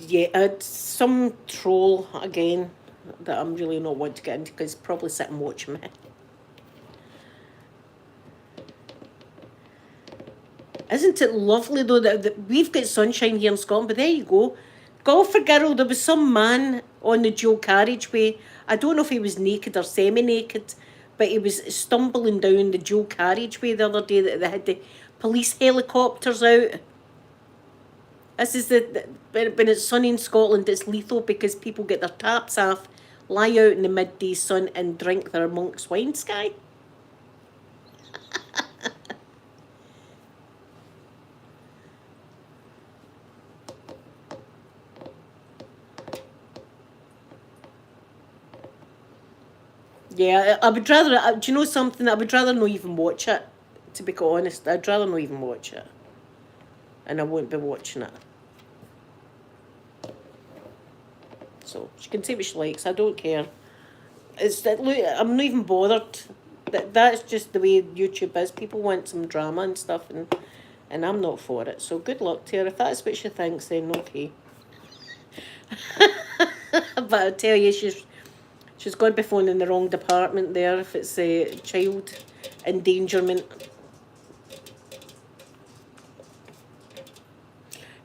Yeah, it's some troll again that I'm really not wanting to get into because probably sit and watch me. Isn't it lovely though that we've got sunshine here in Scotland? But there you go. Golf for girl, there was some man on the dual carriageway. I don't know if he was naked or semi-naked, but he was stumbling down the dual carriageway the other day. That they had the police helicopters out. This is when it's sunny in Scotland, it's lethal because people get their taps off, lie out in the midday sun and drink their monk's wine sky. Yeah, I would rather, do you know something? I would rather not even watch it, to be quite honest. I'd rather not even watch it. And I won't be watching it. So she can say what she likes. I don't care. It's that, look, I'm not even bothered. That's just the way YouTube is. People want some drama and stuff, and I'm not for it. So good luck to her. If that's what she thinks, then okay. But I tell you, she's going to be phoning in the wrong department there if it's a child endangerment.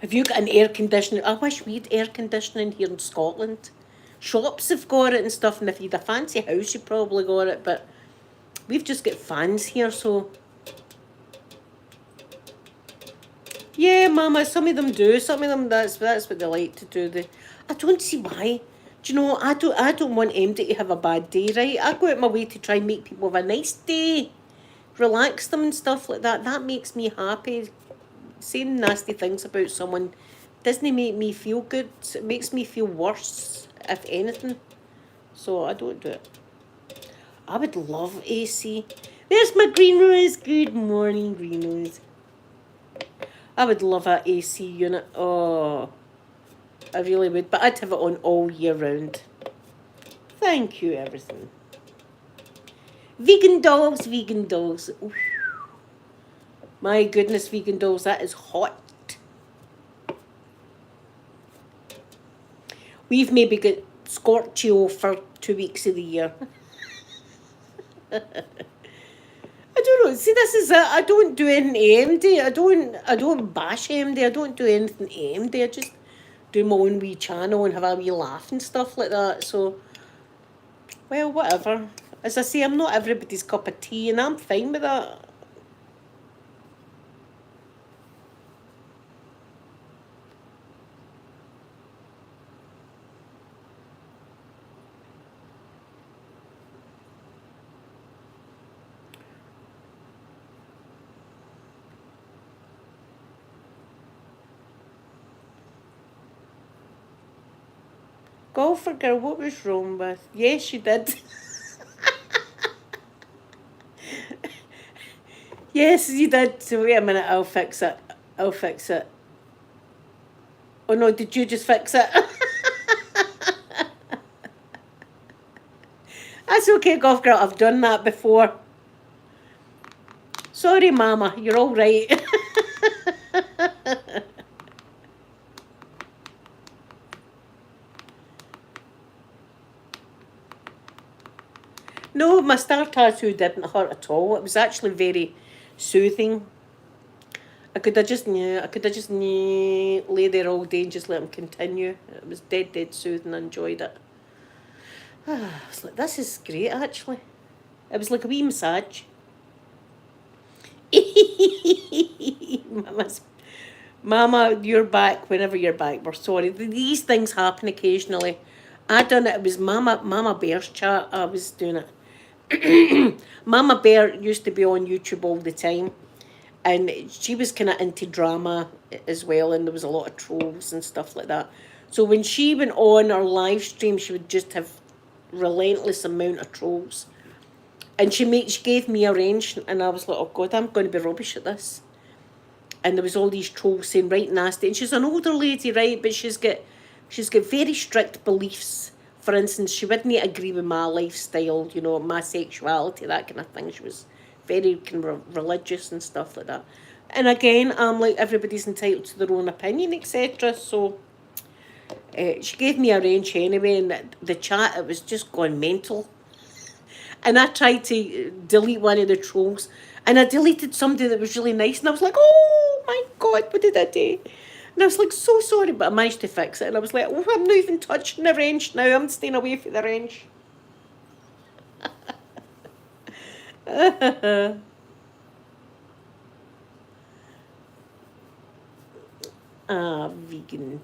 Have you got an air conditioner? I wish we had air conditioning here in Scotland. Shops have got it and stuff, and if you had a fancy house, you probably got it, but we've just got fans here, so. Yeah, Mama, some of them do. Some of them, that's what they like to do. I don't see why. Do you know, I don't want MD to have a bad day, right? I go out my way to try and make people have a nice day. relax them and stuff like that. That makes me happy. Saying nasty things about someone doesn't make me feel good. It makes me feel worse, if anything. So I don't do it. I would love AC. There's my green rose. Good morning, green rose. I would love a AC unit. Oh, I really would. But I'd have it on all year round. Thank you, everything. Vegan dolls, vegan dolls. Oof. My goodness, vegan dolls, that is hot. We've maybe got Scorchio for 2 weeks of the year. I don't know. See, this is it. I don't do anything AMD. I don't bash AMD. I don't do anything AMD. I just do my own wee channel and have a wee laugh and stuff like that. So, well, whatever. As I say, I'm not everybody's cup of tea, and I'm fine with that. Golfer girl, what was wrong with? Yes, you did. Yes, you did. So wait a minute, I'll fix it. I'll fix it. Oh no, did you just fix it? That's okay, golf girl. I've done that before. Sorry, Mama. You're all right. No, my star tattoo didn't hurt at all. It was actually very soothing. I could have just lay there all day and just let him continue. It was dead soothing. I enjoyed it. I was like, this is great, actually. It was like a wee massage. Mama, you're back whenever you're back. We're sorry. These things happen occasionally. I done it. It was Mama Bear's chat. I was doing it. Mama Bear used to be on YouTube all the time, and she was kind of into drama as well, and there was a lot of trolls and stuff like that. So when she went on her live stream, she would just have relentless amount of trolls, and she gave me a range, and I was like, oh God, I'm going to be rubbish at this. And there was all these trolls saying right nasty, and she's an older lady, right, but she's got very strict beliefs. For instance, she wouldn't agree with my lifestyle, you know, my sexuality, that kind of thing. She was very kind of religious and stuff like that. And again, I'm like, everybody's entitled to their own opinion, etc. So she gave me a range anyway, and the chat, it was just gone mental. And I tried to delete one of the trolls, and I deleted somebody that was really nice, and I was like, oh my God, what did I do? And I was like, so sorry, but I managed to fix it. And I was like, oh, I'm not even touching the range now. I'm staying away from the range. Vegan.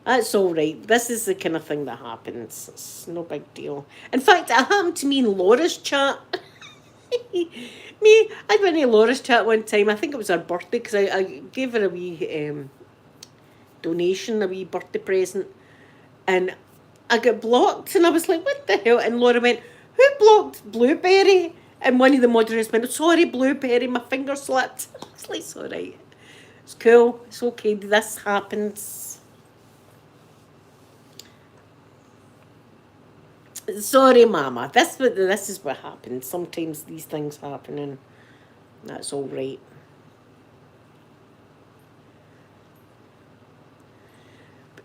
That's all right. This is the kind of thing that happens. It's no big deal. In fact, it happened to me in Laura's chat. I went in Laura's chat one time. I think it was her birthday, because I gave her a wee donation, a wee birthday present, and I got blocked, and I was like, what the hell? And Laura went, who blocked Blueberry? And one of the moderators went, sorry, Blueberry, my finger slipped. I was like, it's all right. It's cool. It's okay. This happens. Sorry, Mama. This is what happens. Sometimes these things happen, and that's all right.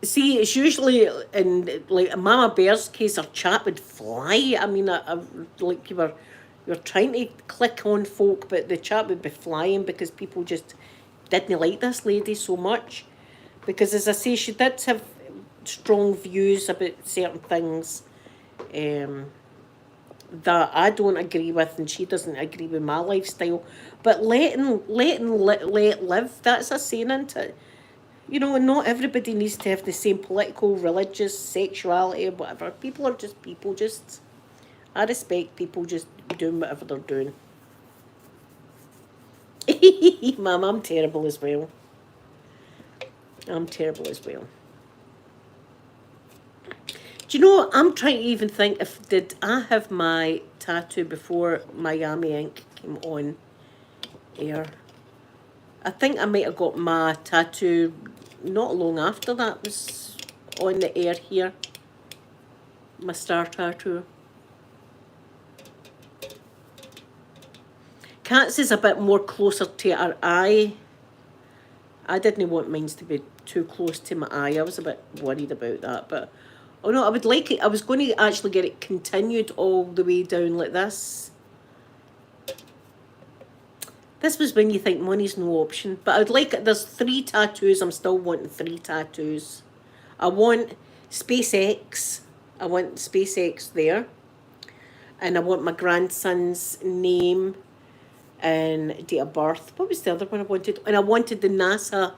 See, it's usually in like Mama Bear's case, her chat would fly. I mean, like you're trying to click on folk, but the chat would be flying because people just didn't like this lady so much. Because as I say, she did have strong views about certain things that I don't agree with, and she doesn't agree with my lifestyle. But let live. That's a saying, isn't it? You know, not everybody needs to have the same political, religious, sexuality, or whatever. People are just people. Just I respect people just doing whatever they're doing. Mum, I'm terrible as well. I'm terrible as well. Do you know, I'm trying to even think if did I have my tattoo before Miami Ink came on air. I think I might have got my tattoo not long after that was on the air here. My star tattoo. Kat's is a bit more closer to her eye. I didn't want mine to be too close to my eye. I was a bit worried about that, but oh no, I would like it. I was going to actually get it continued all the way down like this. This was when you think money's no option. But I'd like it. There's 3 tattoos. I'm still wanting 3 tattoos. I want SpaceX. I want SpaceX there. And I want my grandson's name and date of birth. What was the other one I wanted? And I wanted the NASA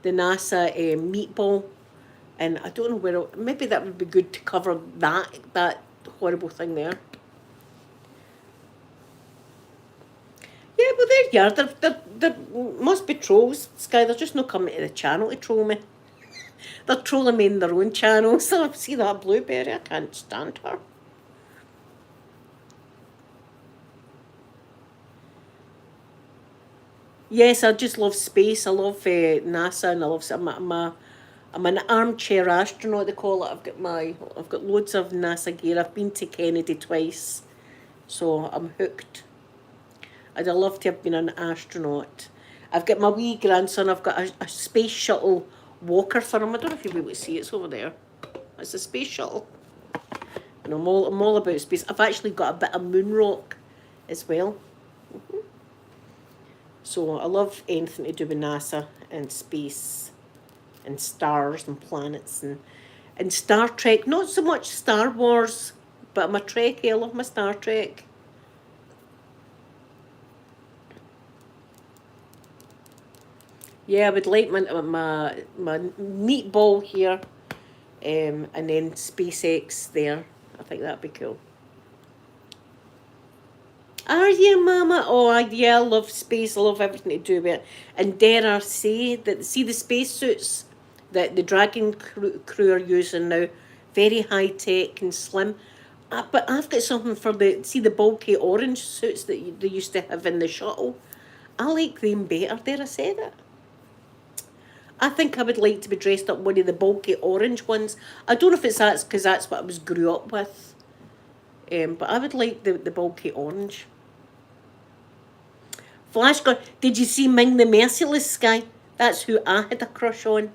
meatball. And I don't know where, maybe that would be good to cover that horrible thing there. Yeah, well, there you are. There must be trolls, Sky. They're just not coming to the channel to troll me. They're trolling me in their own channel. So see that blueberry? I can't stand her. Yes, I just love space. I love NASA, and I love. I'm an armchair astronaut. They call it. I've got loads of NASA gear. I've been to Kennedy twice, so I'm hooked. I'd love to have been an astronaut. I've got my wee grandson. I've got a space shuttle walker for him. I don't know if you'll be able to see it. It's over there. It's a space shuttle. And I'm all about space. I've actually got a bit of moon rock as well. So I love anything to do with NASA and space and stars and planets and Star Trek. Not so much Star Wars, but I'm a Trekkie. I love my Star Trek. Yeah, I would like my meatball here, and then SpaceX there. I think that'd be cool. Are you, Mama? Oh, yeah, I love space. I love everything to do with it. And dare I say that, see the spacesuits that the Dragon crew are using now, very high tech and slim. But I've got something for the bulky orange suits that they used to have in the shuttle. I like them better. Dare I say that? I think I would like to be dressed up one of the bulky orange ones. I don't know if it's that because that's what I grew up with. But I would like the bulky orange. Flash Gordon. Did you see Ming the Merciless, Sky? That's who I had a crush on.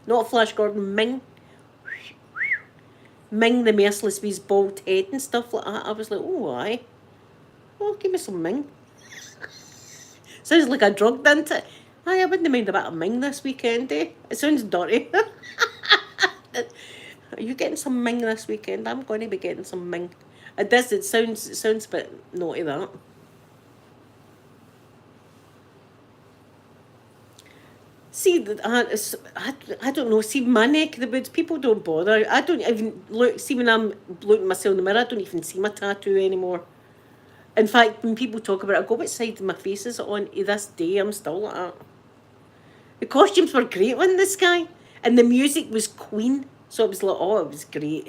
Not Flash Gordon, Ming. Ming the Merciless with his bald head and stuff like that. I was like, oh, aye. Oh, give me some Ming. Sounds like a drug, doesn't it? Aye, I wouldn't mind a bit of Ming this weekend, eh? It sounds dirty. Are you getting some Ming this weekend? I'm going to be getting some Ming. It does. It sounds a bit naughty, that. See, I don't know. See, my neck of the woods, people don't bother. I don't even look. See, when I'm looking myself in the mirror, I don't even see my tattoo anymore. In fact, when people talk about it, I go, what side of my face is it on? To this day, I'm still like that. The costumes were great on this guy, and the music was Queen, so it was like, oh, it was great.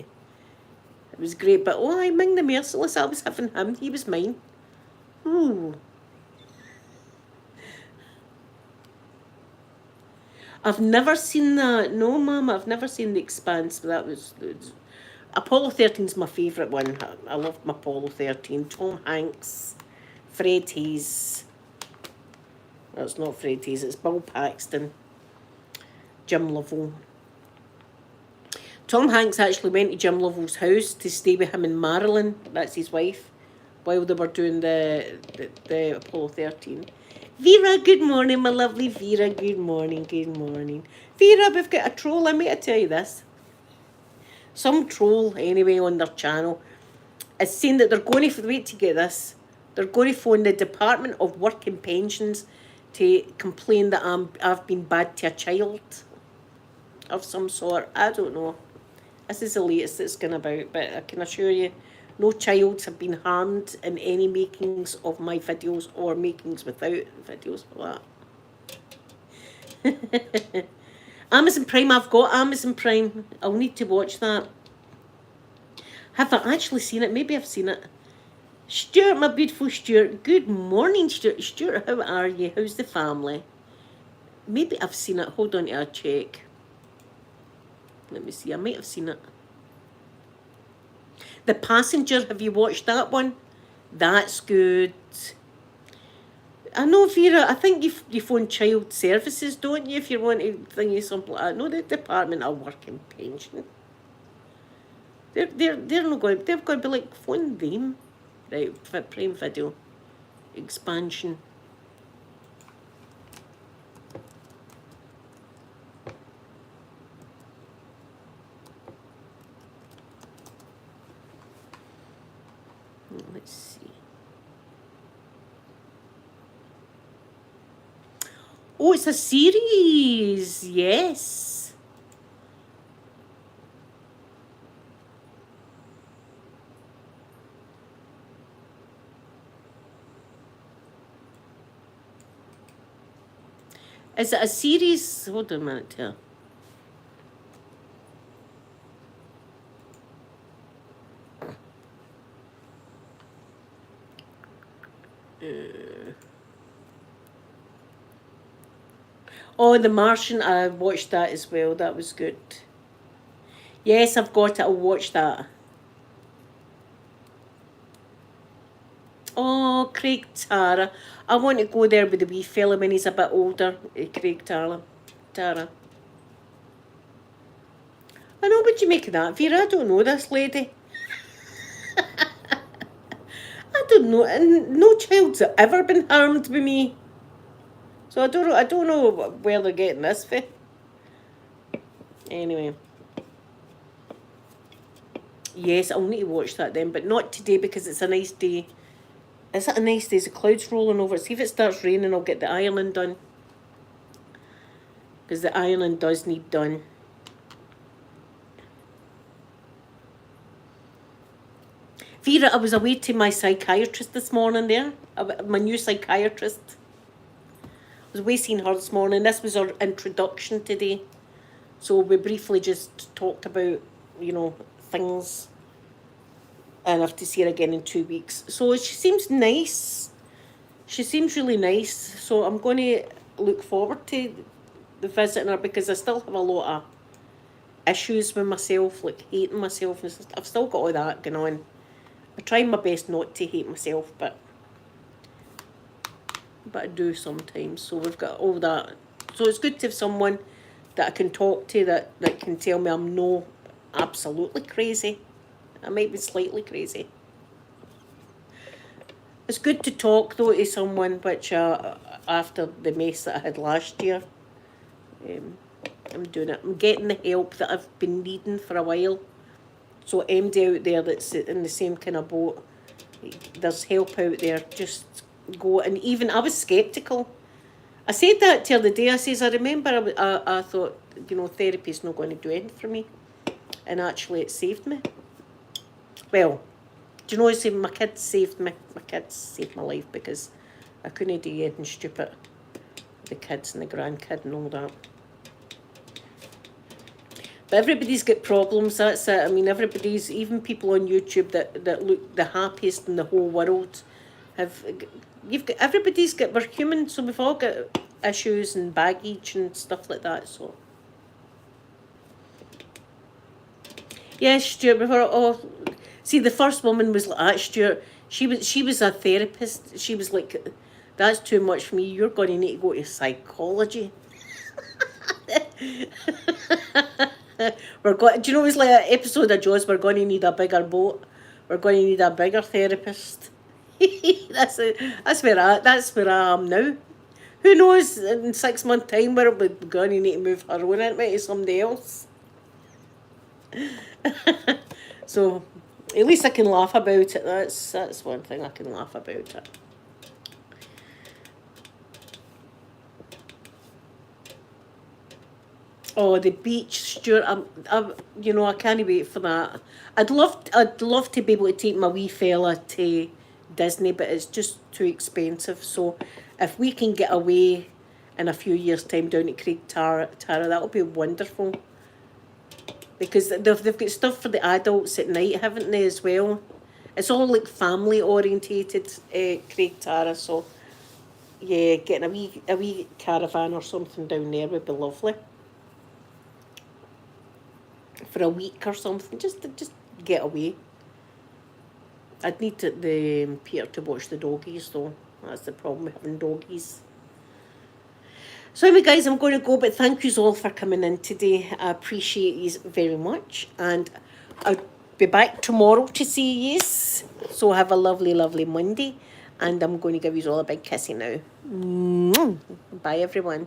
It was great, but oh, I Ming the Merciless, I was having him, he was mine. Ooh. I've never seen that. No, Mum, I've never seen The Expanse, but that was Apollo 13's my favourite one. I loved my Apollo 13. Tom Hanks, Fred Hayes. No, it's not Fred Hayes, it's Bill Paxton, Jim Lovell. Tom Hanks actually went to Jim Lovell's house to stay with him and Marilyn, that's his wife, while they were doing the Apollo 13. Vera, good morning, my lovely Vera. Good morning, good morning. Vera, we've got a troll. I may tell you this. Some troll, anyway, on their channel is saying that they're going to, wait to get this, they're going to phone the Department of Work and Pensions to complain that I've been bad to a child of some sort. I don't know. This is the latest it's going about, but I can assure you No childs have been harmed in any makings of my videos or makings without videos for that. Amazon Prime, I've got Amazon Prime. I'll need to watch that. Have I actually seen it? Maybe I've seen it. Stuart, my beautiful Stuart. Good morning, Stuart. Stuart, how are you? How's the family? Maybe I've seen it. Hold on to a check. Let me see. I might have seen it. The Passenger. Have you watched that one? That's good. I know, Vera, I think you phone child services, don't you, if you want to thingy something like that. No, the Department of Work and Pension. They're not going. They're going to be like phone them, right? Prime Video expansion. Let's see. Oh, it's a series. Yes. Is it a series? Hold on a minute here. Oh, The Martian, I watched that as well. That was good. Yes, I've got it. I'll watch that. Oh, Craig Tara. I want to go there with the wee fella when he's a bit older. Craig Tara. I know, what do you make of that, Vera? I don't know this lady. I don't know. And no child's ever been harmed by me. So I don't know where they're getting this from. Anyway. Yes, I'll need to watch that then, but not today because it's a nice day. Is it a nice day? The clouds rolling over. See if it starts raining, I'll get the ironing done. Because the ironing does need done. Vera, I was away to my psychiatrist this morning there. My new psychiatrist. I was away seeing her this morning. This was our introduction today. So we briefly just talked about, things. And I have to see her again in 2 weeks. So she seems nice. She seems really nice. So I'm going to look forward to the visiting her because I still have a lot of issues with myself, like hating myself. I've still got all that going on. I try my best not to hate myself, but I do sometimes. So we've got all that. So it's good to have someone that I can talk to that can tell me I'm no absolutely crazy. I might be slightly crazy. It's good to talk though to someone, which after the mess that I had last year, I'm doing it. I'm getting the help that I've been needing for a while. So MD out there that's in the same kind of boat, there's help out there. Just go. And even I was sceptical. I said that the other day. I says, I remember I thought, therapy's not going to do anything for me. And actually it saved me. Well, do you know, my kids saved me. My kids saved my life because I couldn't do anything stupid. The kids and the grandkid and all that. But everybody's got problems, that's it. I mean, even people on YouTube that look the happiest in the whole world everybody's got, we're human, so we've all got issues and baggage and stuff like that, so. Yes, Stuart, see, the first woman was like that, Stuart. She was a therapist. She was like, that's too much for me. You're going to need to go to psychology. Do you know, it's like an episode of Jaws, we're going to need a bigger boat. We're going to need a bigger therapist. That's where I am now. Who knows, in 6 months' time, we're going to need to move her on into somebody else. So, at least I can laugh about it. That's one thing, I can laugh about it. Oh, the beach, Stuart. You know, I can't wait for that. I'd love to be able to take my wee fella to Disney, but it's just too expensive. So, if we can get away in a few years' time down at Tara, that'll be wonderful. Because they've got stuff for the adults at night, haven't they, as well? It's all like family orientated, Tara. So, yeah, getting a wee caravan or something down there would be lovely. For a week or something, just get away. I'd need the Peter to watch the doggies though. That's the problem with having doggies. So anyway, guys, I'm going to go, but thank you all for coming in today. I appreciate you very much, and I'll be back tomorrow to see you. So have a lovely, lovely Monday, and I'm going to give you all a big kissy now. Bye, everyone.